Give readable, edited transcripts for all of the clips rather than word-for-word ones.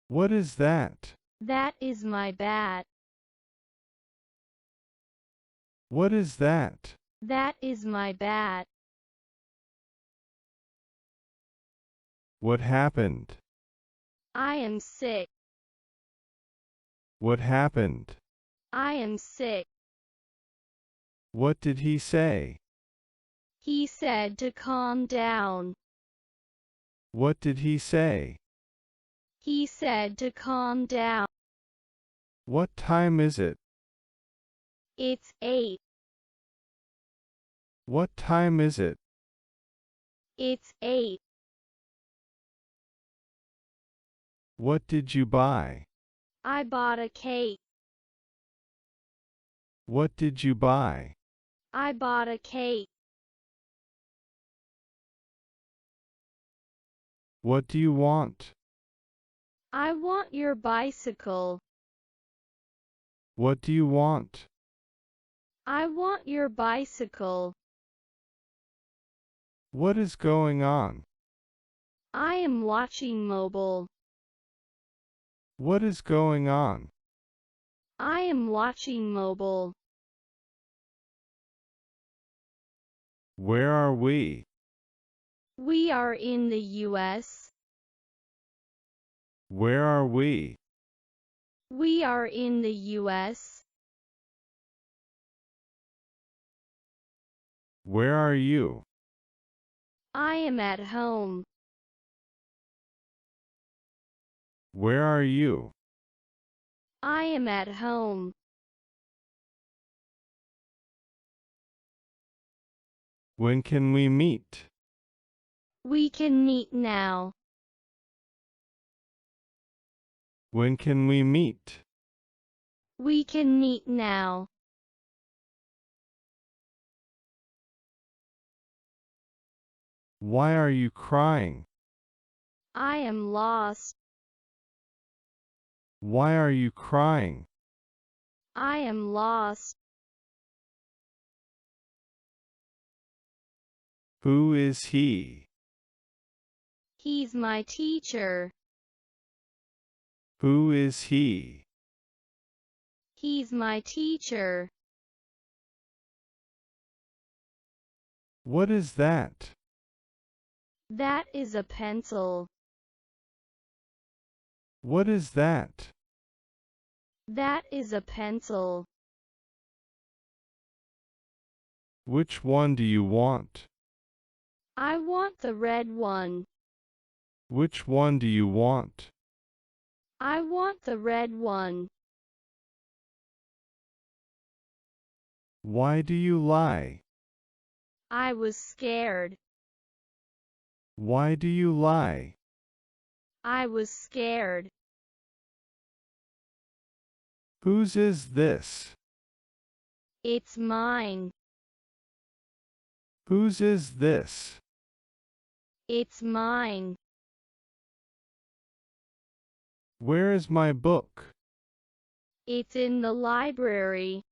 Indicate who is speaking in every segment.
Speaker 1: What is that?
Speaker 2: That is my bat.
Speaker 1: What is that?
Speaker 2: That is my bat.
Speaker 1: What happened?
Speaker 2: I am sick.
Speaker 1: What happened?
Speaker 2: I am sick.
Speaker 1: What did he say?
Speaker 2: He said to calm down.
Speaker 1: What did he say?
Speaker 2: He said to calm down.
Speaker 1: What time is it?
Speaker 2: It's 8.
Speaker 1: What time is it?
Speaker 2: It's 8.
Speaker 1: What did you buy?
Speaker 2: I bought a cake.
Speaker 1: What did you buy?
Speaker 2: I bought a cake.
Speaker 1: What do you want?
Speaker 2: I want your bicycle.
Speaker 1: What do you want?
Speaker 2: I want your bicycle.
Speaker 1: What is going on?
Speaker 2: I am watching mobile.
Speaker 1: What is going on?
Speaker 2: I am watching mobile.
Speaker 1: Where are we?
Speaker 2: We are in the US.
Speaker 1: Where are we?
Speaker 2: We are in the US.
Speaker 1: Where are you?
Speaker 2: I am at home.
Speaker 1: Where are you?
Speaker 2: I am at home.
Speaker 1: When can we meet?
Speaker 2: We can meet now.
Speaker 1: When can we meet?
Speaker 2: We can meet now.
Speaker 1: Why are you crying?
Speaker 2: I am lost.
Speaker 1: Why are you crying?
Speaker 2: I am lost.
Speaker 1: Who is he?
Speaker 2: He's my teacher.
Speaker 1: Who is he?
Speaker 2: He's my teacher.
Speaker 1: What is that?
Speaker 2: That is a pencil.
Speaker 1: What is that?
Speaker 2: That is a pencil.
Speaker 1: Which one do you want?
Speaker 2: I want the red one.
Speaker 1: Which one do you want?
Speaker 2: I want the red one.
Speaker 1: Why do you lie?
Speaker 2: I was scared.
Speaker 1: Why do you lie?
Speaker 2: I was scared.
Speaker 1: Whose is this?
Speaker 2: It's mine.
Speaker 1: Whose is this?
Speaker 2: It's mine.
Speaker 1: Where is my book?
Speaker 2: It's in the library.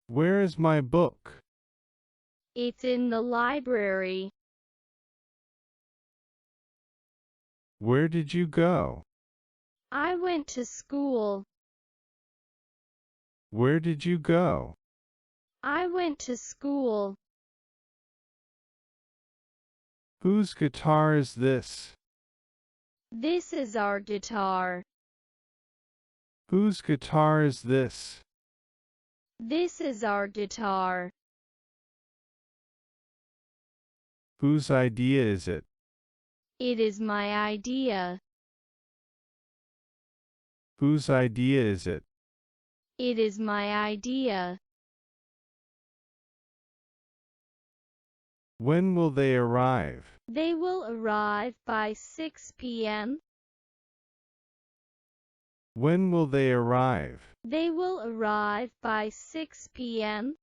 Speaker 1: Where is my book?
Speaker 2: It's in the library.
Speaker 1: Where did you go?
Speaker 2: I went to school.
Speaker 1: Where did you go?
Speaker 2: I went to school.
Speaker 1: Whose guitar is this?
Speaker 2: This is our guitar.
Speaker 1: Whose guitar is this?
Speaker 2: This is our guitar.
Speaker 1: Whose idea is it?
Speaker 2: It is my idea.
Speaker 1: Whose idea is it?
Speaker 2: It is my idea.
Speaker 1: When will they arrive?
Speaker 2: They will arrive by 6 p.m.
Speaker 1: When will they arrive?
Speaker 2: They will arrive by 6 p.m.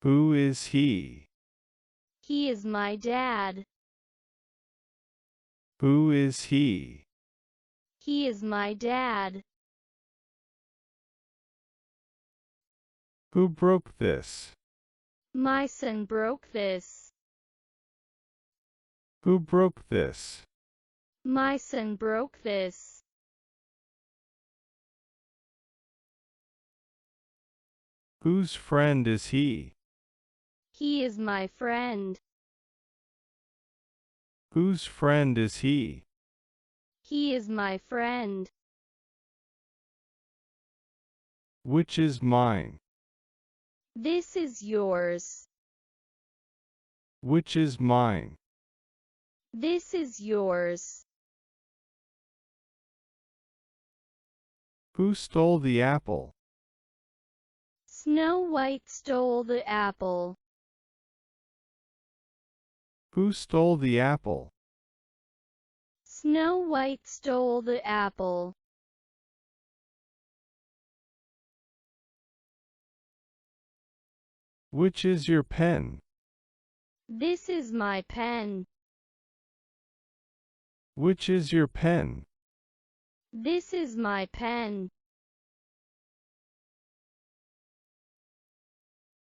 Speaker 1: Who is he?
Speaker 2: He is my dad.
Speaker 1: Who is he?
Speaker 2: He is my dad.
Speaker 1: Who broke this?
Speaker 2: My son broke this.
Speaker 1: Who broke this?
Speaker 2: My son broke this.
Speaker 1: Whose friend is he?
Speaker 2: He is my friend.
Speaker 1: Whose friend is he?
Speaker 2: He is my friend.
Speaker 1: Which is mine?
Speaker 2: This is yours.
Speaker 1: Which is mine?
Speaker 2: This is yours.
Speaker 1: Who stole the apple?
Speaker 2: Snow White stole the apple.
Speaker 1: Who stole the apple?
Speaker 2: Snow White stole the apple.
Speaker 1: Which is your pen?
Speaker 2: This is my pen.
Speaker 1: Which is your pen?
Speaker 2: This is my pen.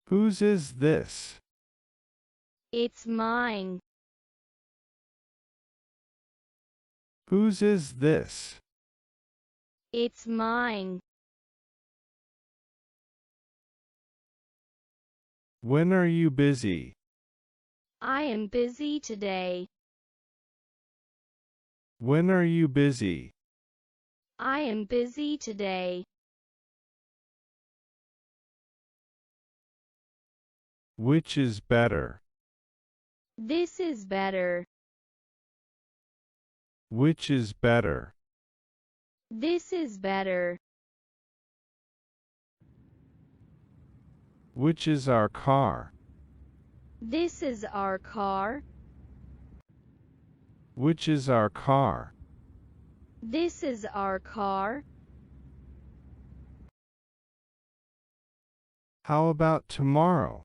Speaker 1: Whose is this?
Speaker 2: It's mine.
Speaker 1: Whose is this?
Speaker 2: It's mine.
Speaker 1: When are you busy?
Speaker 2: I am busy today.
Speaker 1: When are you busy?
Speaker 2: I am busy today.
Speaker 1: Which is better?
Speaker 2: This is better.
Speaker 1: Which is better?
Speaker 2: This is better.
Speaker 1: Which is our car?
Speaker 2: This is our car.
Speaker 1: Which is our car?
Speaker 2: This is our car.
Speaker 1: How about tomorrow?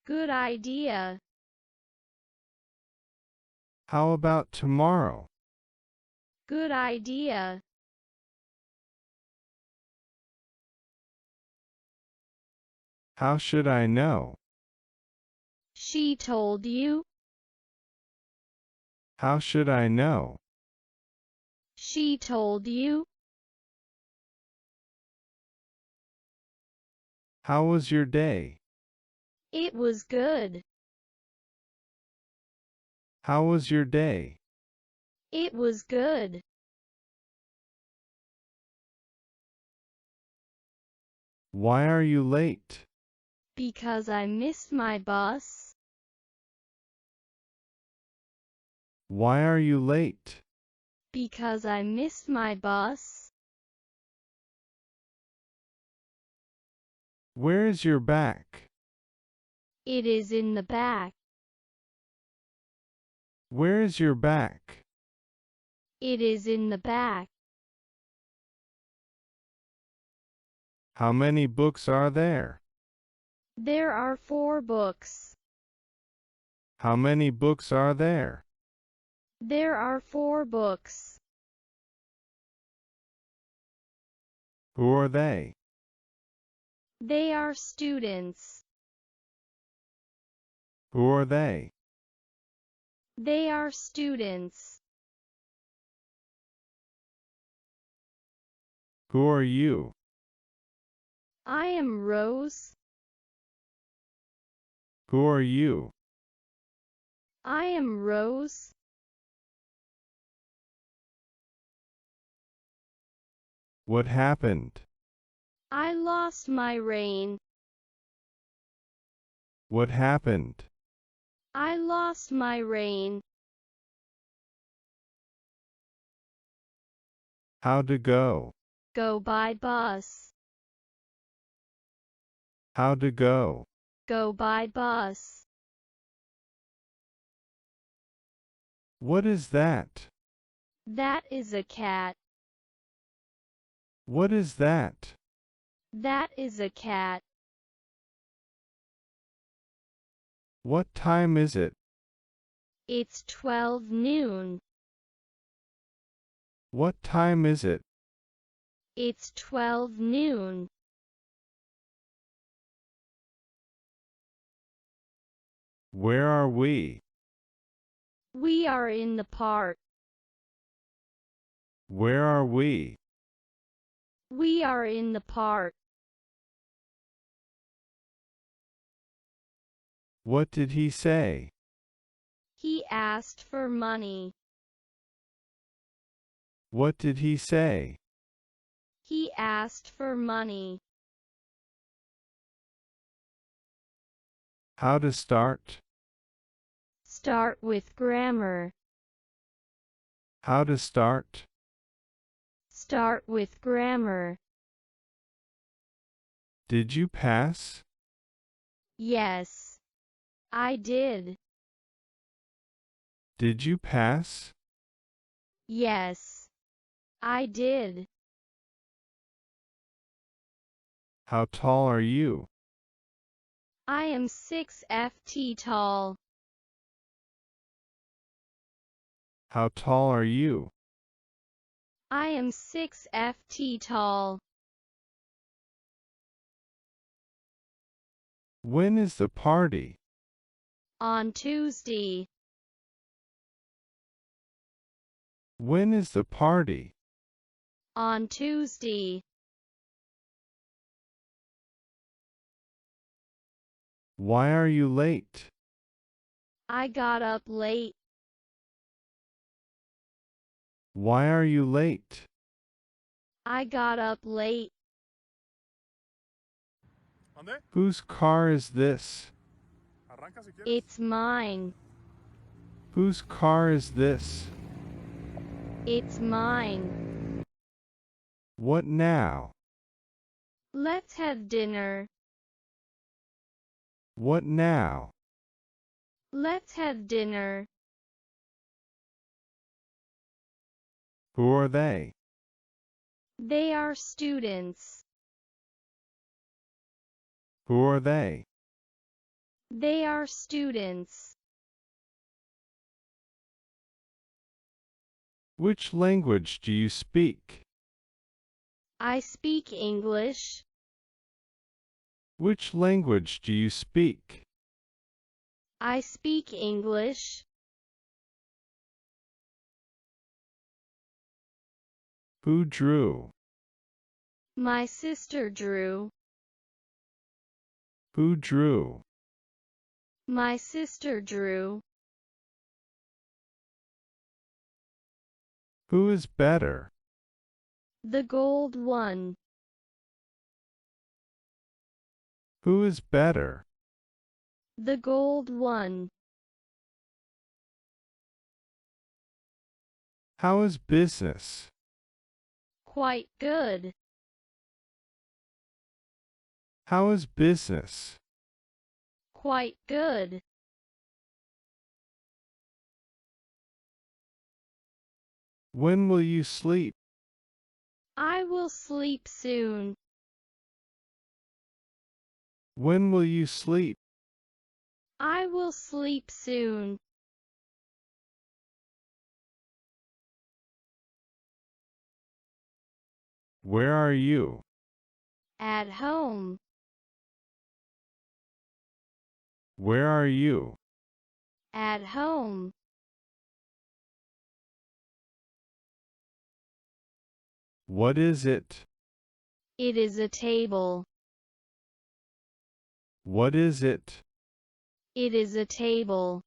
Speaker 2: Good idea.
Speaker 1: How about tomorrow?
Speaker 2: Good idea.
Speaker 1: How should I know?
Speaker 2: She told you?
Speaker 1: How should I know?
Speaker 2: She told you?
Speaker 1: How was your day?
Speaker 2: It was good.
Speaker 1: How was your day?
Speaker 2: It was good.
Speaker 1: Why are you late?
Speaker 2: Because I missed my bus.
Speaker 1: Why are you late?
Speaker 2: Because I missed my bus.
Speaker 1: Where is your bag?
Speaker 2: It is in the back.
Speaker 1: Where is your bag?
Speaker 2: It is in the back.
Speaker 1: How many books are there?
Speaker 2: There are 4 books.
Speaker 1: How many books are there?
Speaker 2: There are 4 books.
Speaker 1: Who are they?
Speaker 2: They are students.
Speaker 1: Who are they?
Speaker 2: They are students.
Speaker 1: Who are you?
Speaker 2: I am Rose.
Speaker 1: Who are you?
Speaker 2: I am Rose.
Speaker 1: What happened?
Speaker 2: I lost my rein.
Speaker 1: What happened?
Speaker 2: I lost my rein.
Speaker 1: How to go?
Speaker 2: Go by bus.
Speaker 1: How to go?
Speaker 2: Go by bus.
Speaker 1: What is that?
Speaker 2: That is a cat.
Speaker 1: What is that?
Speaker 2: That is a cat.
Speaker 1: What time is it?
Speaker 2: It's 12 noon.
Speaker 1: What time is it?
Speaker 2: It's 12 noon.
Speaker 1: Where are we?
Speaker 2: We are in the park.
Speaker 1: Where are we?
Speaker 2: We are in the park.
Speaker 1: What did he say?
Speaker 2: He asked for money.
Speaker 1: What did he say?
Speaker 2: He asked for money.
Speaker 1: How to start?
Speaker 2: Start with grammar.
Speaker 1: How to start?
Speaker 2: Start with grammar.
Speaker 1: Did you pass?
Speaker 2: Yes, I did.
Speaker 1: Did you pass?
Speaker 2: Yes, I did.
Speaker 1: How tall are you?
Speaker 2: I am 6 ft tall.
Speaker 1: How tall are you?
Speaker 2: I am 6 ft tall.
Speaker 1: When is the party?
Speaker 2: On Tuesday.
Speaker 1: When is the party?
Speaker 2: On Tuesday.
Speaker 1: Why are you late?
Speaker 2: I got up late.
Speaker 1: Why are you late?
Speaker 2: I got up late.
Speaker 1: Whose car is this?
Speaker 2: It's mine.
Speaker 1: Whose car is this?
Speaker 2: It's mine.
Speaker 1: What now?
Speaker 2: Let's have dinner.
Speaker 1: What now?
Speaker 2: Let's have dinner.
Speaker 1: Who are they?
Speaker 2: They are students.
Speaker 1: Who are they?
Speaker 2: They are students.
Speaker 1: Which language do you speak?
Speaker 2: I speak English.
Speaker 1: Which language do you speak?
Speaker 2: I speak English.
Speaker 1: Who drew?
Speaker 2: My sister drew.
Speaker 1: Who drew?
Speaker 2: My sister drew.
Speaker 1: Who is better?
Speaker 2: The gold one.
Speaker 1: Who is better?
Speaker 2: The gold one.
Speaker 1: How is business?
Speaker 2: Quite good.
Speaker 1: How is business?
Speaker 2: Quite good.
Speaker 1: When will you sleep?
Speaker 2: I will sleep soon.
Speaker 1: When will you sleep?
Speaker 2: I will sleep soon.
Speaker 1: Where are you?
Speaker 2: At home.
Speaker 1: Where are you?
Speaker 2: At home.
Speaker 1: What is it?
Speaker 2: It is a table.
Speaker 1: What is it?
Speaker 2: It is a table.